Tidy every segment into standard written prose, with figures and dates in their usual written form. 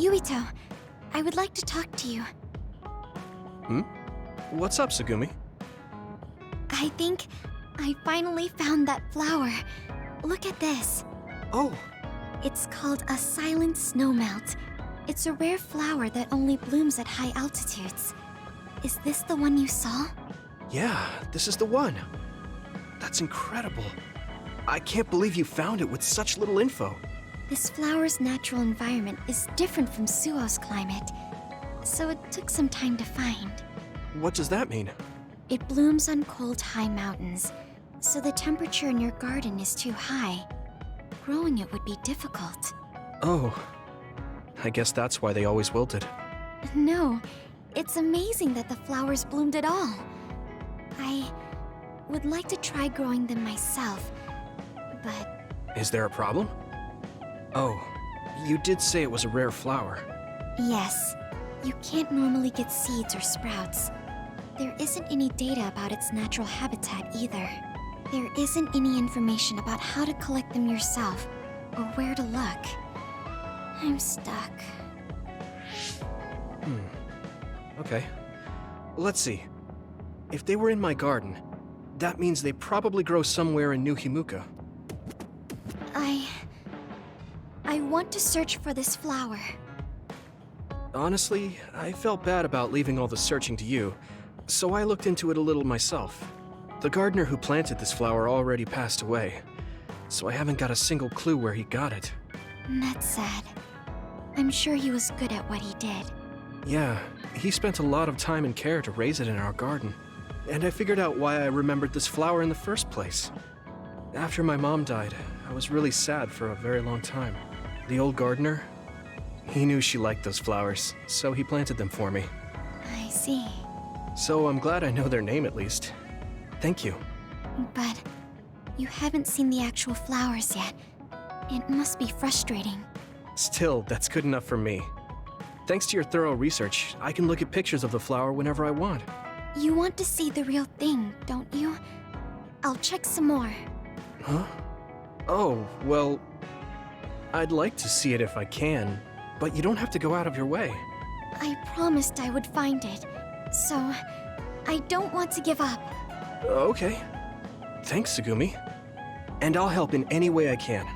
Yuito, I would like to talk to you. Hmm? What's up, Tsugumi? I think I finally found that flower. Look at this. Oh, It's called a silent snowmelt. It's a rare flower that only blooms at high altitudes. Is this the one you saw? yeah, this is the one. That's incredible. I can't believe you found it with such little info. This flower's natural environment is different from Suo's climate, so it took some time to find. What does that mean? It blooms on cold, high mountains, so the temperature in your garden is too high. Growing it would be difficult. Oh, I guess that's why they always wilted. No, it's amazing that the flowers bloomed at all. I would like to try growing them myself, but Is there a problem? Oh, you did say it was a rare flower. yes, you can't normally get seeds or sprouts. There isn't any data about its natural habitat either. There isn't any information about how to collect them yourself or where to look. I'm stuck. Okay. Let's see. If they were in my garden, that means they probably grow somewhere in New Himuka. I want to search for this flower. Honestly, I felt bad about leaving all the searching to you, so I looked into it a little myself. The gardener who planted this flower already passed away, so I haven't got a single clue where he got it. That's sad. I'm sure he was good at what he did. Yeah, he spent a lot of time and care to raise it in our garden. And I figured out why I remembered this flower in the first place. After my mom died, I was really sad for a very long time. The old gardener, he knew she liked those flowers, so he planted them for me. I see. So I'm glad I know their name at least. Thank you. But you haven't seen the actual flowers yet. It must be frustrating. Still, that's good enough for me. Thanks to your thorough research, I can look at pictures of the flower whenever I want. You want to see the real thing, don't you? I'll check some more. Huh? Oh, well, I'd like to see it if I can, but you don't have to go out of your way. I promised I would find it, so I don't want to give up. Okay. Thanks, Tsugumi. And I'll help in any way I can.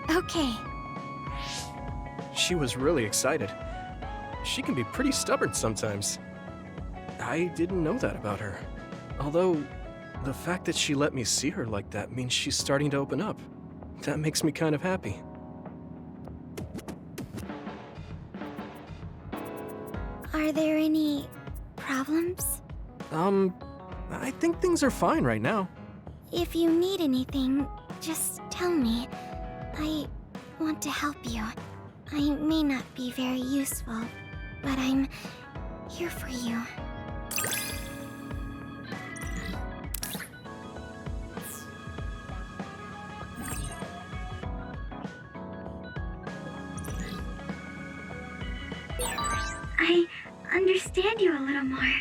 Okay. She was really excited. She can be pretty stubborn sometimes. I didn't know that about her. Although, the fact that she let me see her like that means she's starting to open up. That makes me kind of happy. Are there any problems? I think things are fine right now. If you need anything, just tell me. I want to help you. I may not be very useful, but I'm here for you. I understand you a little more.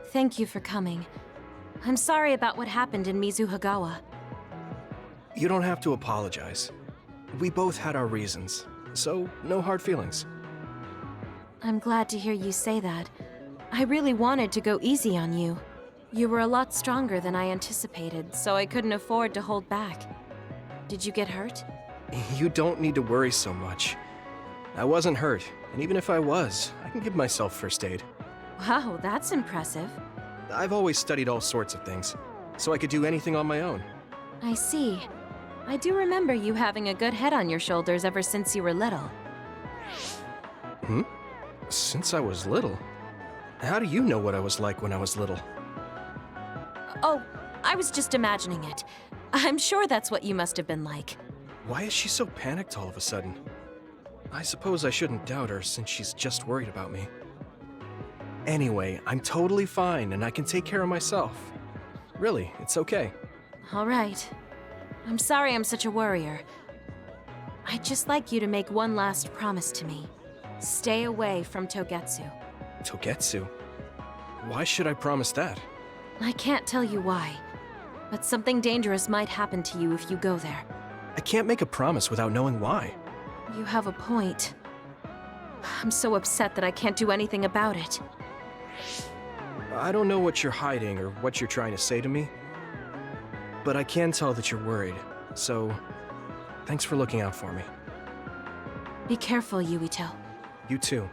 Thank you for coming. I'm sorry about what happened in Mizuhagawa. You don't have to apologize. We both had our reasons, so no hard feelings. I'm glad to hear you say that. I really wanted to go easy on you. You were a lot stronger than I anticipated, so I couldn't afford to hold back. Did you get hurt? You don't need to worry so much. I wasn't hurt, and even if I was, I can give myself first aid. Wow, that's impressive. I've always studied all sorts of things, so I could do anything on my own. I see. I do remember you having a good head on your shoulders ever since you were little. Hmm? Since I was little? How do you know what I was like when I was little? Oh, I was just imagining it. I'm sure that's what you must have been like. Why is she so panicked all of a sudden? I suppose I shouldn't doubt her since she's just worried about me. Anyway, I'm totally fine and I can take care of myself. Really, it's okay. All right. I'm sorry I'm such a worrier. I'd just like you to make one last promise to me. Stay away from Togetsu. Togetsu? Why should I promise that? I can't tell you why, but something dangerous might happen to you if you go there. I can't make a promise without knowing why. You have a point. I'm so upset that I can't do anything about it. I don't know what you're hiding or what you're trying to say to me, but I can tell that you're worried, so thanks for looking out for me. Be careful, Yuito. You too.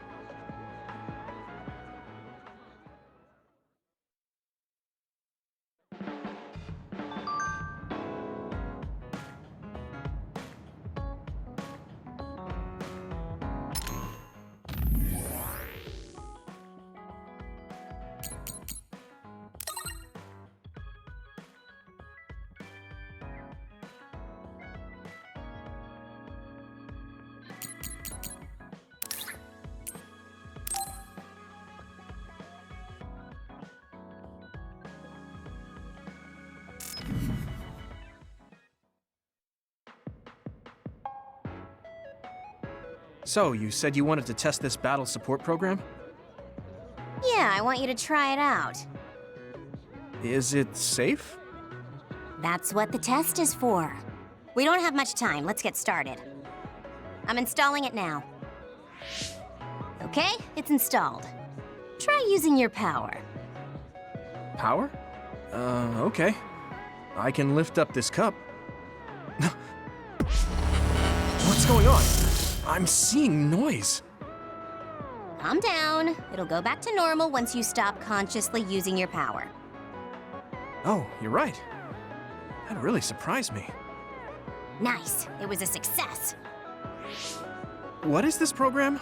So, you said you wanted to test this battle support program? Yeah, I want you to try it out. Is it safe? That's what the test is for. We don't have much time, let's get started. I'm installing it now. Okay, it's installed. Try using your power. Power? Okay. I can lift up this cup. What's going on? I'm seeing noise. Calm down. It'll go back to normal once you stop consciously using your power. Oh, you're right. That really surprised me. Nice. It was a success. What is this program?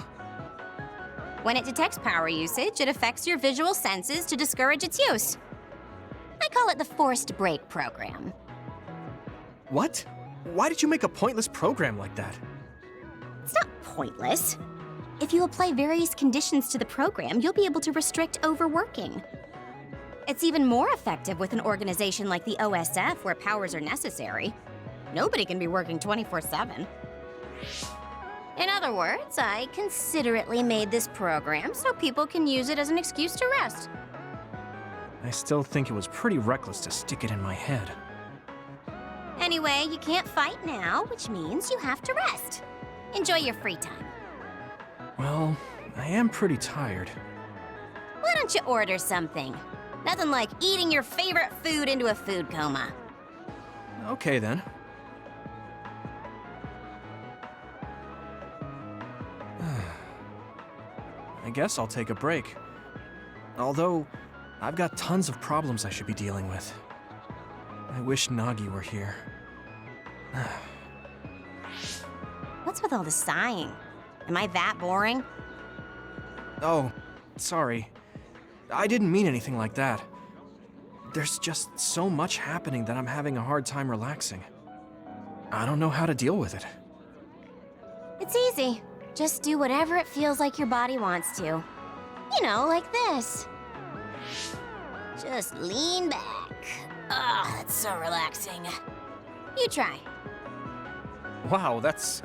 When it detects power usage, it affects your visual senses to discourage its use. I call it the forced break program. What? Why did you make a pointless program like that? It's not pointless. If you apply various conditions to the program, you'll be able to restrict overworking. It's even more effective with an organization like the OSF where powers are necessary. Nobody can be working 24/7. In other words, I considerately made this program so people can use it as an excuse to rest. I still think it was pretty reckless to stick it in my head. Anyway, you can't fight now, which means you have to rest. Enjoy your free time. Well, I am pretty tired. Why don't you order something? Nothing like eating your favorite food into a food coma. Okay then. I guess I'll take a break. Although, I've got tons of problems I should be dealing with. I wish Nagi were here. What's with all the sighing? Am I that boring? Oh, sorry. I didn't mean anything like that. There's just so much happening that I'm having a hard time relaxing. I don't know how to deal with it. It's easy. Just do whatever it feels like your body wants to. You know, like this. Just lean back. Ah, that's so relaxing. You try. Wow, that's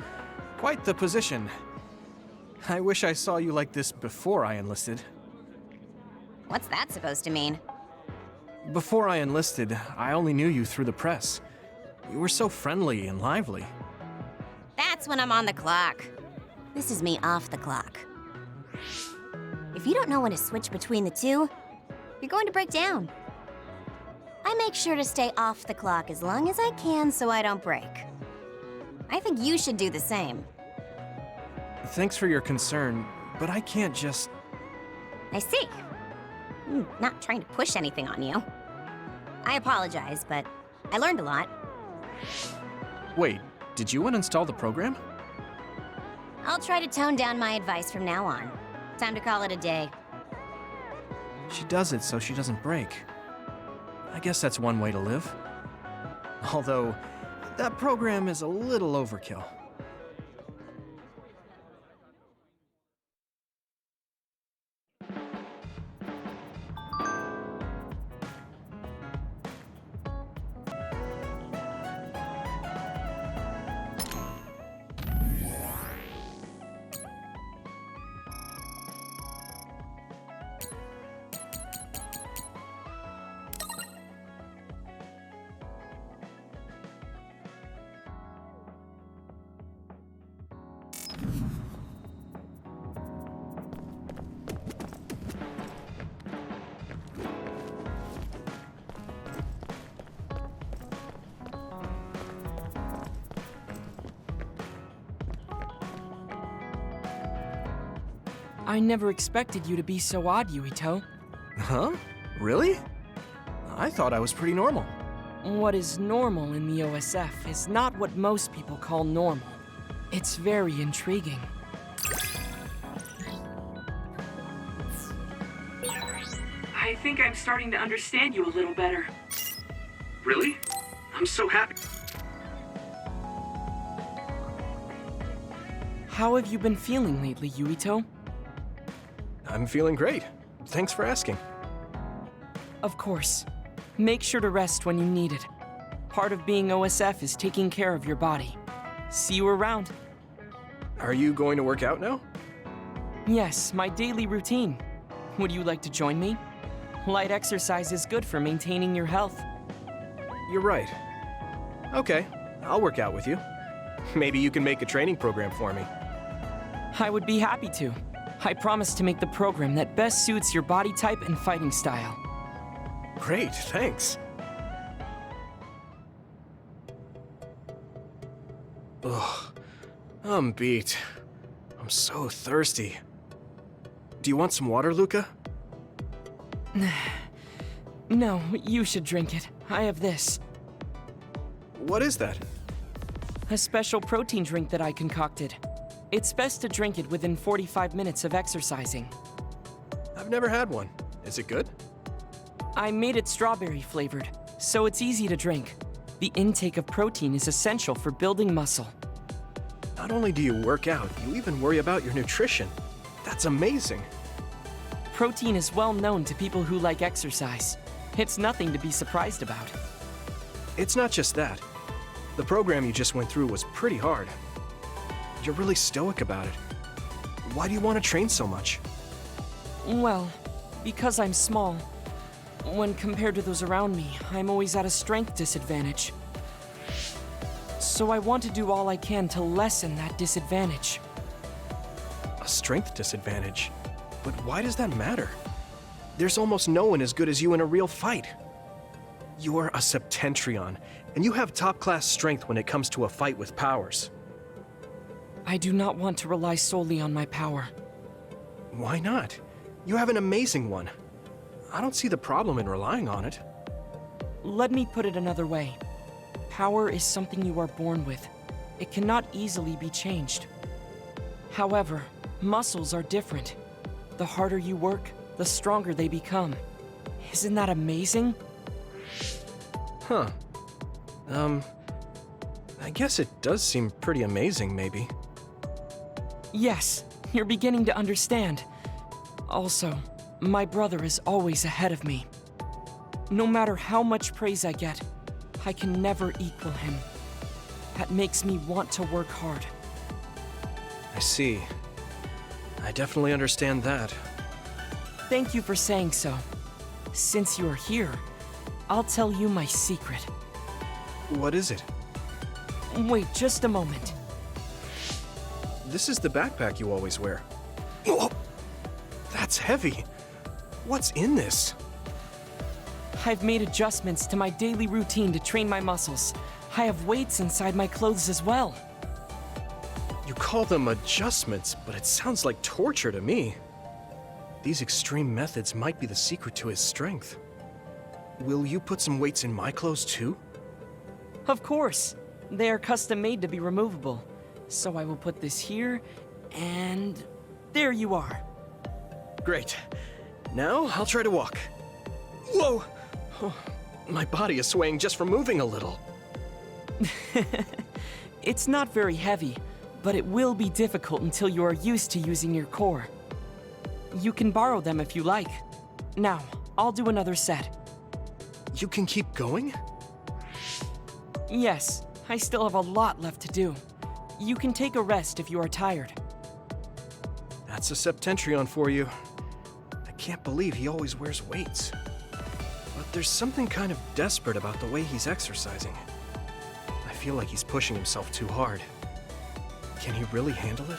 quite the position. I wish I saw you like this before I enlisted. What's that supposed to mean? Before I enlisted, I only knew you through the press. You were so friendly and lively. That's when I'm on the clock. This is me off the clock. If you don't know when to switch between the two, you're going to break down. I make sure to stay off the clock as long as I can so I don't break. I think you should do the same. Thanks for your concern, but I can't just... I see. I'm not trying to push anything on you. I apologize, but I learned a lot. Wait, did you uninstall the program? I'll try to tone down my advice from now on. Time to call it a day. She does it so she doesn't break. I guess that's one way to live. Although, that program is a little overkill. I never expected you to be so odd, Yuito. Huh? Really? I thought I was pretty normal. What is normal in the OSF is not what most people call normal. It's very intriguing. I think I'm starting to understand you a little better. Really? I'm so happy. How have you been feeling lately, Yuito? I'm feeling great. Thanks for asking. Of course. Make sure to rest when you need it. Part of being OSF is taking care of your body. See you around. Are you going to work out now? Yes, my daily routine. Would you like to join me? Light exercise is good for maintaining your health. You're right. Okay, I'll work out with you. Maybe you can make a training program for me. I would be happy to. I promise to make the program that best suits your body type and fighting style. Great, thanks. Ugh, I'm beat. I'm so thirsty. Do you want some water, Luca? No, you should drink it. I have this. What is that? A special protein drink that I concocted. It's best to drink it within 45 minutes of exercising. I've never had one. Is it good? I made it strawberry flavored, so it's easy to drink. The intake of protein is essential for building muscle. Not only do you work out, you even worry about your nutrition. That's amazing. Protein is well known to people who like exercise. It's nothing to be surprised about. It's not just that. The program you just went through was pretty hard. You're really stoic about it. Why do you want to train so much? Well, because I'm small. When compared to those around me, I'm always at a strength disadvantage. So I want to do all I can to lessen that disadvantage. A strength disadvantage? But why does that matter? There's almost no one as good as you in a real fight. You're a Septentrion, and you have top-class strength when it comes to a fight with powers. I do not want to rely solely on my power. Why not? You have an amazing one. I don't see the problem in relying on it. Let me put it another way. Power is something you are born with. It cannot easily be changed. However, muscles are different. The harder you work, the stronger they become. Isn't that amazing? Huh. I guess it does seem pretty amazing, maybe. Yes, you're beginning to understand. Also, my brother is always ahead of me. No matter how much praise I get, I can never equal him. That makes me want to work hard. I see. I definitely understand that. Thank you for saying so. Since you're here, I'll tell you my secret. What is it? Wait just a moment. This is the backpack you always wear. Oh, that's heavy. What's in this? I've made adjustments to my daily routine to train my muscles. I have weights inside my clothes as well. You call them adjustments, but it sounds like torture to me. These extreme methods might be the secret to his strength. Will you put some weights in my clothes too? Of course. They are custom made to be removable. So I will put this here, and there you are. Great. Now I'll try to walk. Whoa! Oh, my body is swaying just from moving a little. It's not very heavy, but it will be difficult until you are used to using your core. You can borrow them if you like. Now, I'll do another set. You can keep going? Yes, I still have a lot left to do. You can take a rest if you are tired. That's a Septentrion for you. I can't believe he always wears weights. But there's something kind of desperate about the way he's exercising. I feel like he's pushing himself too hard. Can he really handle it?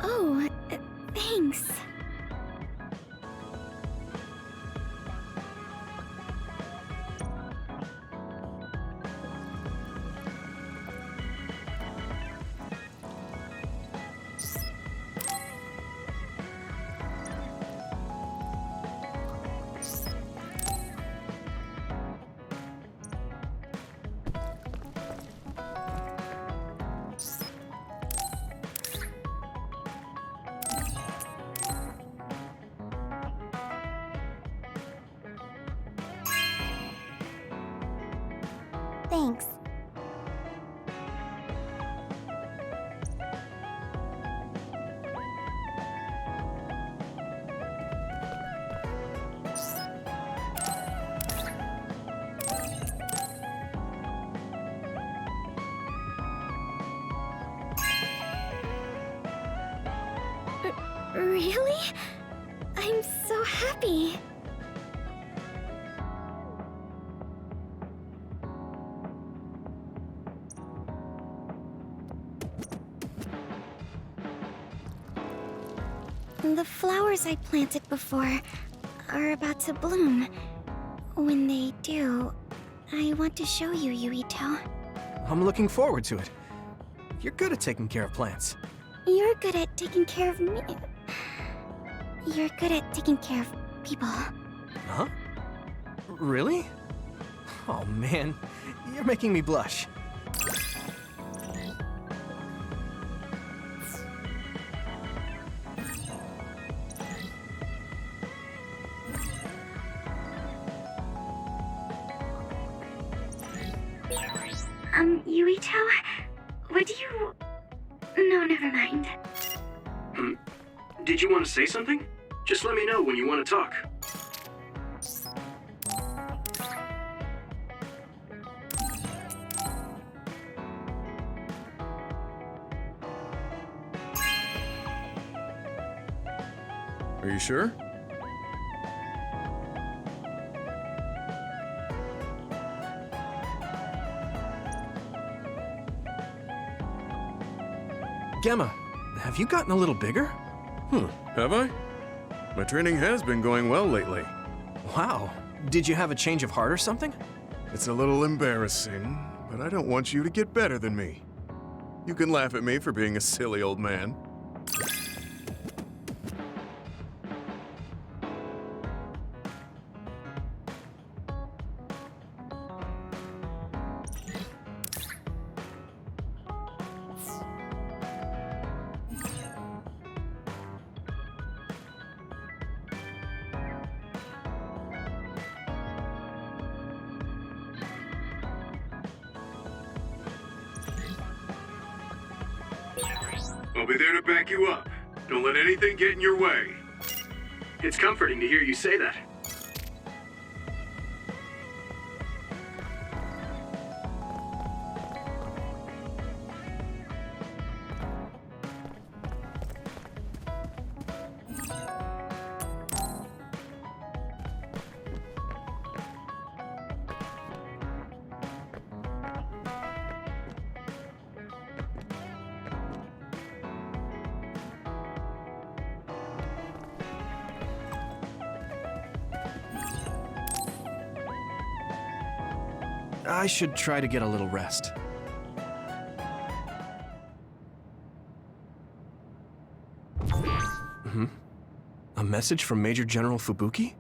Oh, thanks. Thanks. Really? I'm so happy. The flowers I planted before are about to bloom. When they do, I want to show you, Yuito. I'm looking forward to it. You're good at taking care of plants. You're good at taking care of me. You're good at taking care of people. Huh? Really? Oh man, you're making me blush. Yuito? Would you... No, never mind. Did you want to say something? Just let me know when you want to talk. Are you sure? Gemma, have you gotten a little bigger? Have I? My training has been going well lately. Wow. Did you have a change of heart or something? It's a little embarrassing, but I don't want you to get better than me. You can laugh at me for being a silly old man. I'll be there to back you up. Don't let anything get in your way. It's comforting to hear you say that. I should try to get a little rest. A message from Major General Fubuki?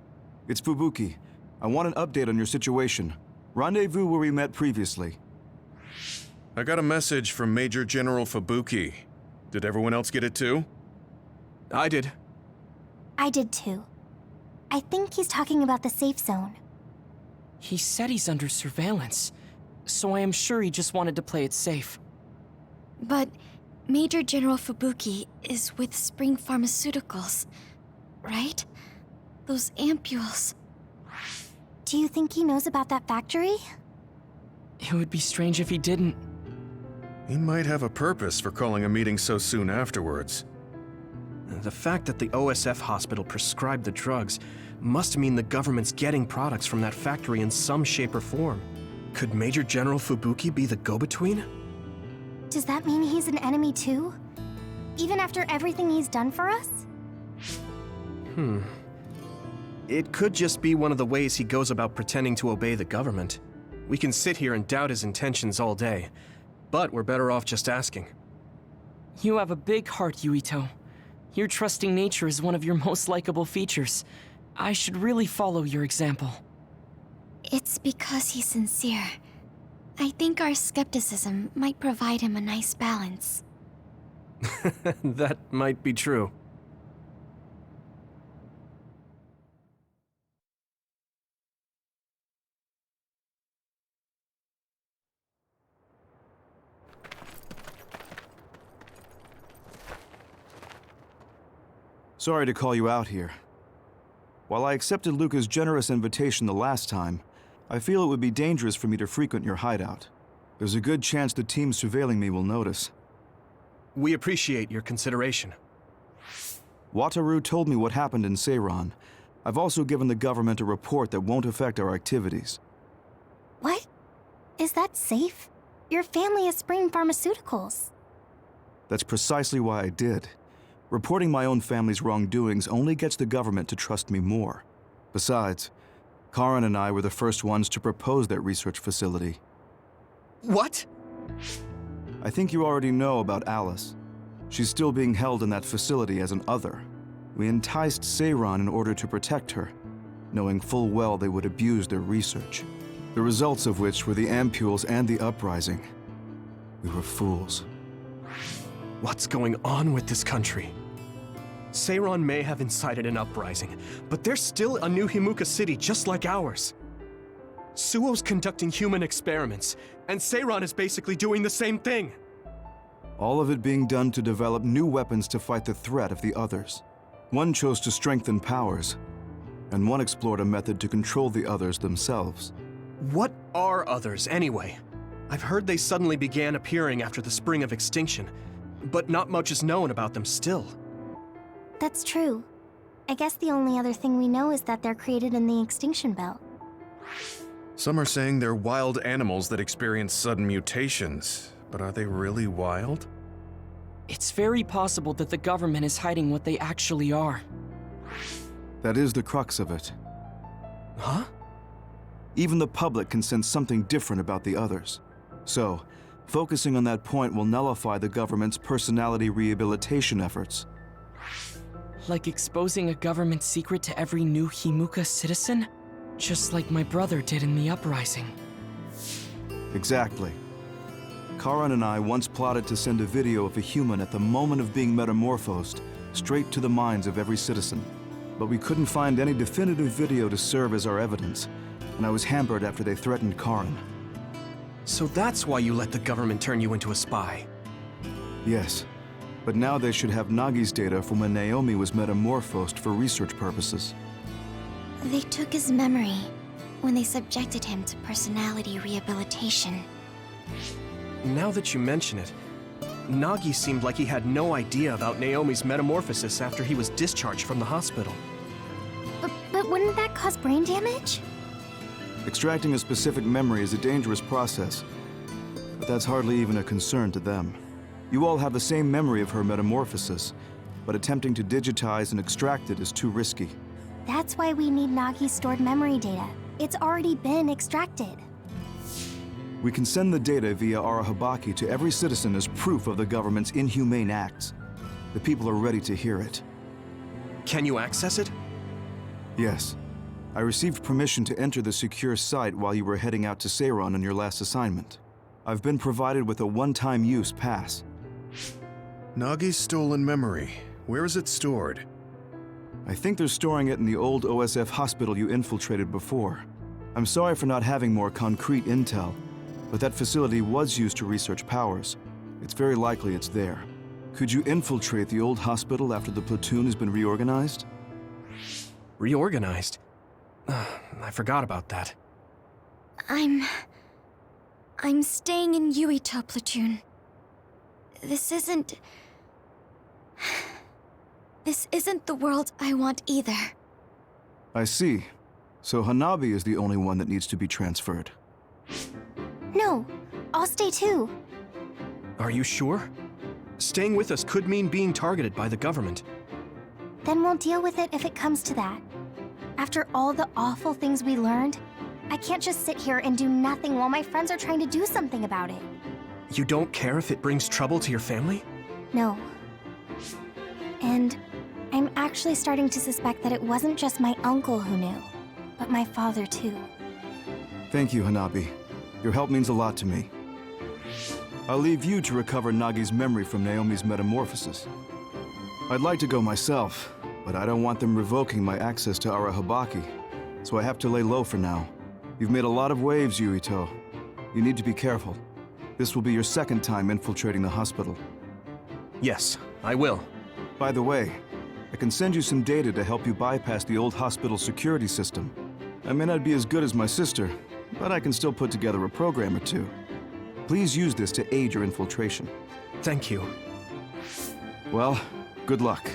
It's Fubuki. I want an update on your situation. Rendezvous where we met previously. I got a message from Major General Fubuki. Did everyone else get it too? I did. I did too. I think he's talking about the safe zone. He said he's under surveillance, so I am sure he just wanted to play it safe. But Major General Fubuki is with Spring Pharmaceuticals, right? Those ampules. Do you think he knows about that factory? It would be strange if he didn't. He might have a purpose for calling a meeting so soon afterwards. The fact that the OSF hospital prescribed the drugs must mean the government's getting products from that factory in some shape or form. Could Major General Fubuki be the go-between? Does that mean he's an enemy too? Even after everything he's done for us? It could just be one of the ways he goes about pretending to obey the government. We can sit here and doubt his intentions all day, but we're better off just asking. You have a big heart, Yuito. Your trusting nature is one of your most likable features. I should really follow your example. It's because he's sincere. I think our skepticism might provide him a nice balance. That might be true. Sorry to call you out here. While I accepted Luca's generous invitation the last time, I feel it would be dangerous for me to frequent your hideout. There's a good chance the team surveilling me will notice. We appreciate your consideration. Wataru told me what happened in Seiran. I've also given the government a report that won't affect our activities. What? Is that safe? Your family is Spring Pharmaceuticals. That's precisely why I did. Reporting my own family's wrongdoings only gets the government to trust me more. Besides, Karin and I were the first ones to propose that research facility. What? I think you already know about Alice. She's still being held in that facility as an other. We enticed Seiran in order to protect her, knowing full well they would abuse their research. The results of which were the ampules and the uprising. We were fools. What's going on with this country? Seiran may have incited an uprising, but there's still a new Himuka city just like ours. Suo's conducting human experiments, and Seiran is basically doing the same thing. All of it being done to develop new weapons to fight the threat of the others. One chose to strengthen powers, and one explored a method to control the others themselves. What are others, anyway? I've heard they suddenly began appearing after the Spring of Extinction, but not much is known about them still. That's true. I guess the only other thing we know is that they're created in the Extinction Belt. Some are saying they're wild animals that experience sudden mutations, but are they really wild? It's very possible that the government is hiding what they actually are. That is the crux of it. Huh? Even the public can sense something different about the others. So, focusing on that point will nullify the government's personality rehabilitation efforts. Like exposing a government secret to every new Himuka citizen? Just like my brother did in the uprising. Exactly. Karan and I once plotted to send a video of a human at the moment of being metamorphosed straight to the minds of every citizen. But we couldn't find any definitive video to serve as our evidence, and I was hampered after they threatened Karan. So that's why you let the government turn you into a spy. Yes, but now they should have Nagi's data from when Naomi was metamorphosed for research purposes. They took his memory when they subjected him to personality rehabilitation. Now that you mention it, Nagi seemed like he had no idea about Naomi's metamorphosis after he was discharged from the hospital. But wouldn't that cause brain damage? Extracting a specific memory is a dangerous process, but that's hardly even a concern to them. You all have the same memory of her metamorphosis, but attempting to digitize and extract it is too risky. That's why we need Nagi's stored memory data. It's already been extracted. We can send the data via Arahabaki to every citizen as proof of the government's inhumane acts. The people are ready to hear it. Can you access it? Yes. I received permission to enter the secure site while you were heading out to Seiron on your last assignment. I've been provided with a one-time use pass. Nagi's stolen memory. Where is it stored? I think they're storing it in the old OSF hospital you infiltrated before. I'm sorry for not having more concrete intel, but that facility was used to research powers. It's very likely it's there. Could you infiltrate the old hospital after the platoon has been reorganized? Reorganized? I forgot about that. I'm staying in Yuito platoon. This isn't the world I want either. I see. So Hanabi is the only one that needs to be transferred. No, I'll stay too. Are you sure? Staying with us could mean being targeted by the government. Then we'll deal with it if it comes to that. After all the awful things we learned, I can't just sit here and do nothing while my friends are trying to do something about it. You don't care if it brings trouble to your family? No. And I'm actually starting to suspect that it wasn't just my uncle who knew, but my father too. Thank you, Hanabi. Your help means a lot to me. I'll leave you to recover Nagi's memory from Naomi's metamorphosis. I'd like to go myself, but I don't want them revoking my access to Arahabaki, so I have to lay low for now. You've made a lot of waves, Yuito. You need to be careful. This will be your second time infiltrating the hospital. Yes, I will. By the way, I can send you some data to help you bypass the old hospital security system. I may not be as good as my sister, but I can still put together a program or two. Please use this to aid your infiltration. Thank you. Well, good luck.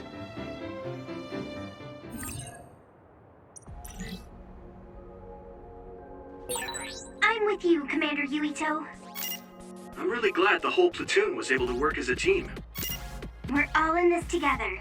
I'm with you, Commander Yuito. I'm really glad the whole platoon was able to work as a team. We're all in this together.